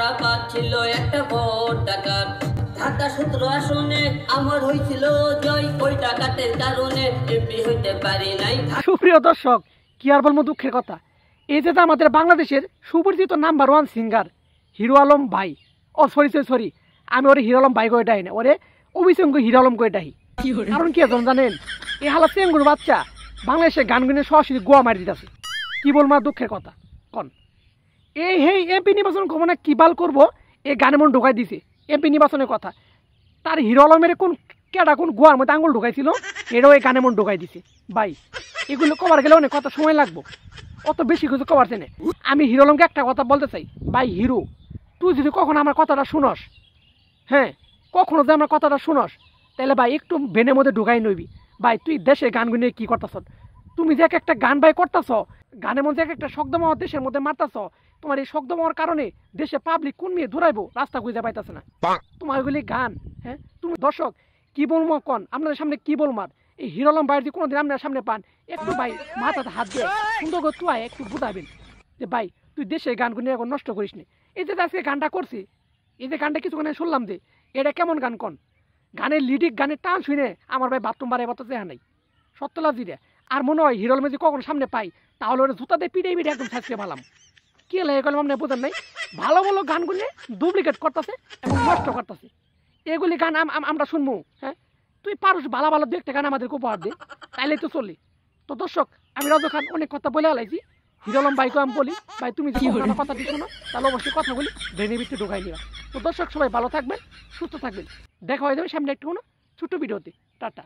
তারা পাচ্ছিল একটা ভোট টাকা। ঢাকা 17 আসনে আমার হয়েছিল জয়, ওই টাকাতের কারণে এমপি হইতে পারি নাই। সুপ্রিয় দর্শক, কি আর বলবো দুঃখের কথা, এই যে আমাদের বাংলাদেশের সুপরিচিত নাম্বার 1 সিঙ্গার হিরো আলম ভাই, ও সরি আমি ওরে হিরো আলম ভাই করে ডাই না, ওরে অভিষেক হিরো আলম করে ডাই। কারণ কি এখন জানেন, এই হালা চেঙ্গুর বাচ্চা বাংলাদেশে গান গুনে সরাসরি গোয়া মারি দিতেছে। কি বলবো দুঃখের কথা কন, এই হেই এমপি নির্বাচন করবো না কি বাল করবো, এই গানে মন ঢোকাই দিছে এমপি নির্বাচনের কথা। তার হিরো আলমের কোন কেডা কোন গোয়ার মধ্যে আঙুল ঢোকাইছিল, এটাও এই গানে মন ঢোকাই দিছে। ভাই এগুলো কবার গেলে অনেক কথা সময় লাগবো, অত বেশি কিছু কবার চেনে। আমি হিরো আলমকে একটা কথা বলতে চাই, ভাই হিরো, তুই যদি কখনো আমার কথাটা শুনস, হ্যাঁ কখনো যদি আমার কথাটা শুনস, তাহলে ভাই একটু ভেনের মধ্যে ঢুকাই নইবি। ভাই তুই দেশে গানগুলো নিয়ে কি করতেছ, তুমি যে একটা গান ভাই করতেছ, গানের মধ্যে একটা শব্দমাওয়া দেশের মধ্যে মারতেছ, তোমার এই শব্দমাওয়ার কারণে দেশে পাবলিক কোন মেয়ে দৌড়াইবো রাস্তা খুঁজে পাইতেছে না। তোমার ওইগুলি গান, হ্যাঁ তুমি দর্শক কি বলবো কন, আপনাদের সামনে কি বলবো। আর এই হিরো আলম ভাই যদি কোনোদিন আপনার সামনে পান, একটু ভাই মাথাতে হাত দিয়ে সুন্দর করে তুই একটু বুঝাবেন যে ভাই তুই দেশে গানগুলো এখন নষ্ট করিস নি। এই যে আজকে গানটা করছি, এই যে গানটা কিছুক্ষণ শুনলাম যে এটা কেমন গান কন, গানের লিরিক গানের টান শুনে আমার ভাই বাথরুম বাড়াই বাতাতে হ্যাঁ নাই সত্যলা জিরে। আর মনে হয় হিরো আলম যদি কখন সামনে পাই, তাহলে ওরা জুতাতে পিড়ে পিড়ে একদম ছাঁচকে ভালাম। কি লাগে গেলাম আপনি বোঝেন নাই, ভালো ভালো গানগুলি ডুপ্লিকেট করতেছে এবং নষ্ট করতেছে। এগুলি গান আমরা শুনবো, হ্যাঁ তুই পারুস ভালো ভালো দু একটা গান আমাদেরকে উপহার দে, তাইলে তো চলি। তো দর্শক আমি রাজু খান অনেক কথা বলে আলাইছি, হিরো আলম ভাইকে আমি বলি ভাই তুমি যদি আমার কথা দিচ্ছ না, তাহলে অবশ্যই কথাগুলি ব্রেনের ভিতরে ঢোকাই নিবা। তো দর্শক সবাই ভালো থাকবেন, সুস্থ থাকবেন, দেখা হয়ে যাবে সামনে একটু কোনো ছোট্ট ভিডিওতে। টাটা।